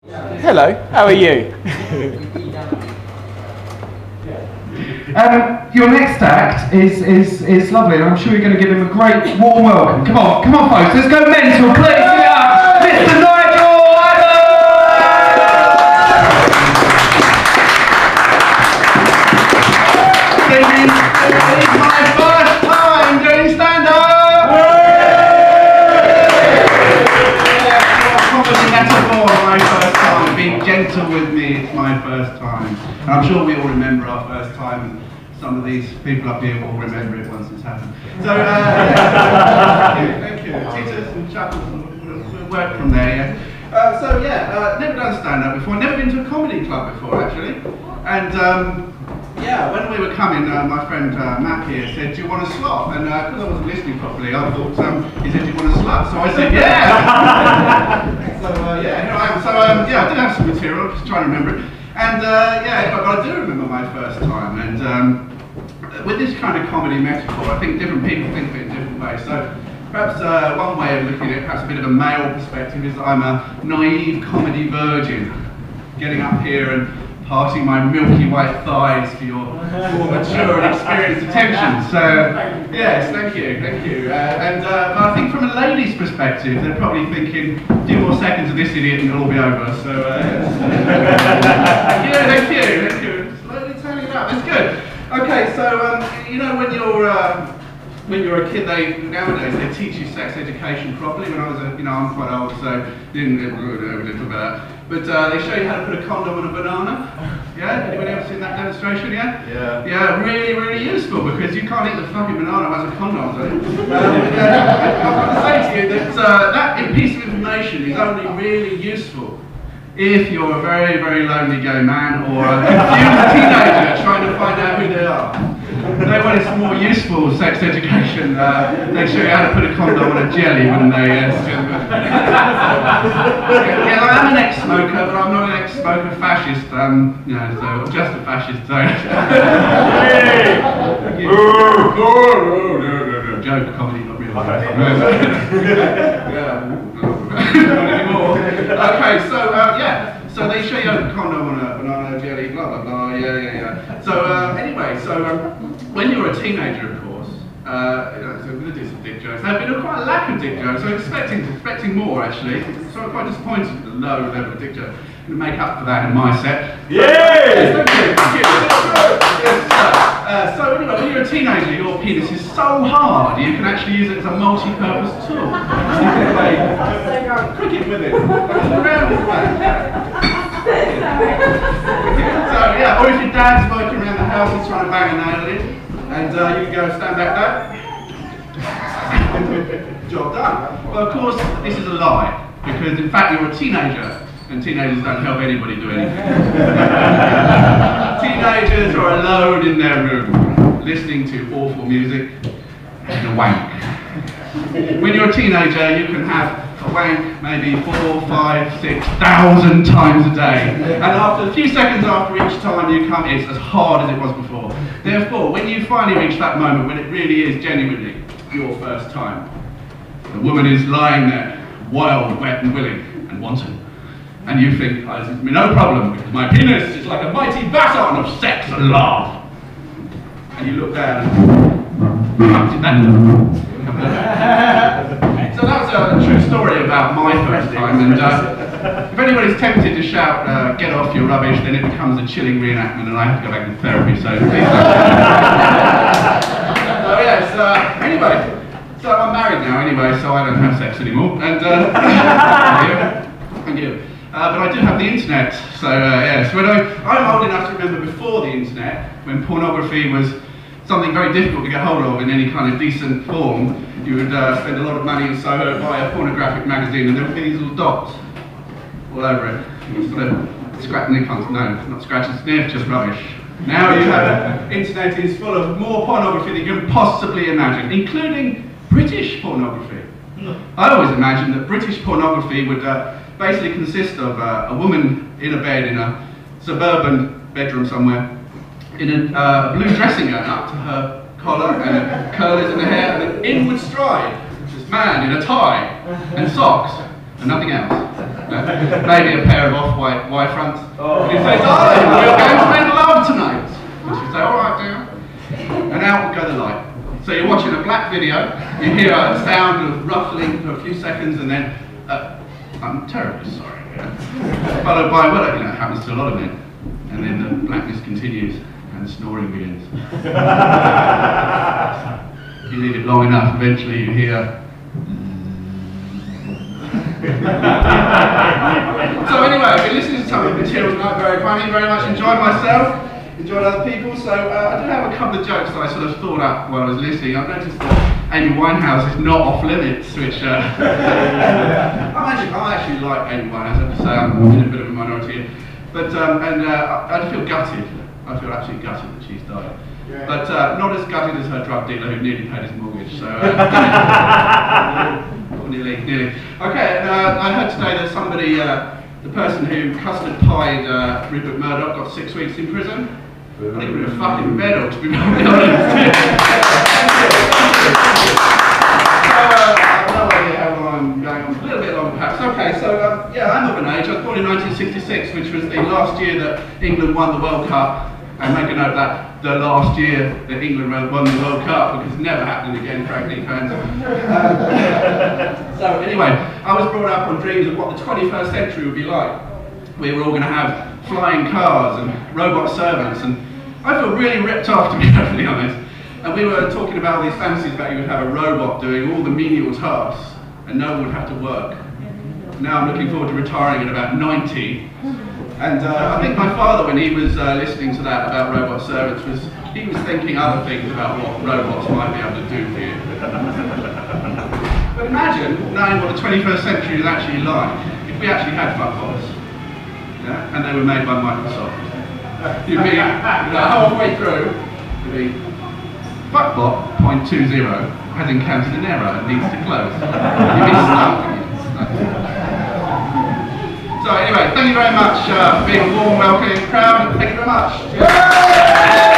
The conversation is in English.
Hello, how are you? Your next act is lovely, and I'm sure you're going to give him a great warm welcome. Come on, folks, let's go mental, please. Give it up, Mr. Nigel Adams! It's my first time doing stand-up! Comedy metaphor, my first time. Being gentle with me, it's my first time. And I'm sure we all remember our first time, and some of these people up here will remember it once it's happened. So, thank you. Teachers and chapels, we'll work from there, yeah. Never done stand-up before, never been to a comedy club before, actually. And, yeah, when we were coming, my friend Matt here said, do you want a slot? And because I wasn't listening properly, I thought, he said, do you want a slut? So I said, yeah! So, yeah, here I am. So, yeah, I did have some material, just trying to remember it. And, yeah, but I do remember my first time. And with this kind of comedy metaphor, I think different people think of it in different ways. So, perhaps one way of looking at it, perhaps a bit of a male perspective, is that I'm a naive comedy virgin, getting up here and parting my milky white thighs for your more mature and experienced attention. So, yes, thank you. But I think from a lady's perspective, they're probably thinking, a few more seconds of this idiot and it'll all be over. So, thank you. Slowly turning it up, that's good. Okay, so, you know, when you're a kid, nowadays they teach you sex education properly. When I was, I'm quite old, so didn't know a little bit. But they show you how to put a condom on a banana. Yeah? Anybody ever seen that demonstration? Yeah. Yeah, really useful, because you can't eat the fucking banana that has a condom on it. I've got to say to you that that piece of information is only really useful if you're a very lonely gay man or a confused teenager trying to find out who they are. They wanted some more useful sex education. They'd show you how to put a condom on a jelly, wouldn't they? Yes. Yeah, I am an ex-smoker, but I'm not an ex-smoker fascist. So I'm just a fascist. So. No. Joke, comedy, not real. Not anymore. Okay, so yeah. So they show you how to put a condom on a banana jelly, blah blah blah. Yeah. So anyway, when you're a teenager, of course, so we're going to do some dick jokes. There's been quite a lack of dick jokes, so I'm expecting more actually. So I'm quite disappointed with the low level of dick jokes. I'm going to make up for that in my set. Yeah! Thank you. So anyway, when you're a teenager, your penis is so hard, you can actually use it as a multi-purpose tool. You can play cricket with it. Around with that. So yeah, or if your dad's working around the house, he's trying to bang a nail in, and you can go stand back there. Job done. Well, of course, this is a lie, because in fact you're a teenager, and teenagers don't help anybody do anything. Teenagers are alone in their room, listening to awful music and a wank. When you're a teenager, you can have a wank maybe 4, 5, 6,000 times a day. And after a few seconds after each time you come, it's as hard as it was before. Therefore, when you finally reach that moment when it really is genuinely your first time, the woman is lying there, wild, wet and willing and wanton. And you think, oh, this is no problem, because my penis is like a mighty baton of sex and love. And you look down and so that was a true story about my first time, and if anybody's tempted to shout, get off your rubbish, then it becomes a chilling reenactment and I have to go back to therapy, so please don't. So yes, anyway, so I'm married now anyway, so I don't have sex anymore, and thank you. But I do have the internet, so yes, I'm old enough to remember before the internet, when pornography was something very difficult to get hold of in any kind of decent form. You would spend a lot of money in Soho, buy a pornographic magazine, and there would be these little dots all over it. You sort of scratch, no, not scratch and sniff, just rubbish. Now you have, internet is full of more pornography than you can possibly imagine, including British pornography. I always imagined that British pornography would basically consist of a woman in a bed in a suburban bedroom somewhere, in a blue dressing gown up to her collar and curlers in her hair, and an inward stride, this man in a tie and socks and nothing else. Maybe a pair of off-white Y-fronts. And he'd say, darling, we're going to make love tonight. And she'd say, all right, dear. And out would go the light. So you're watching a black video, you hear a sound of ruffling for a few seconds, and then, I'm terribly sorry. Followed by, well, you know, it happens to a lot of men. And then the blackness continues, and snoring begins. If you leave it long enough, eventually you hear. So anyway, I've been listening to some of the material tonight, very funny, very much enjoyed myself, enjoyed other people, so I do have a couple of jokes that I sort of thought up while I was listening. I've noticed that Amy Winehouse is not off limits, which I actually like Amy Winehouse, I have to say, I'm in a bit of a minority here. But, I feel gutted, I feel absolutely gutted that she's died. Yeah. But not as gutted as her drug dealer who nearly paid his mortgage, so... Nearly. Okay, I heard today that somebody, the person who custard pied Rupert Murdoch got 6 weeks in prison. I think it would be a fucking medal, to be honest. I've no idea how long I'm going on, a little bit longer perhaps. Okay, so yeah, I'm of an age. I was born in 1966, which was the last year that England won the World Cup. And make a note that the last year that England won the World Cup, because it's never happening again, frankly, fans. So anyway, I was brought up on dreams of what the 21st century would be like. We were all going to have flying cars and robot servants, and I feel really ripped off, to be perfectly honest. And we were talking about these fantasies about you would have a robot doing all the menial tasks, and no one would have to work. Now I'm looking forward to retiring at about 90. And I think my father, when he was listening to that about robot servants, he was thinking other things about what robots might be able to do for you. But imagine knowing what the 21st century is actually like if we actually had fuckbots, yeah, and they were made by Microsoft. You'd be, halfway through, you'd be, fuckbot 0.20 has encountered an error and needs to close. You'd be stuck. So anyway, thank you very much for being a warm, welcoming crowd. Thank you very much. Cheers.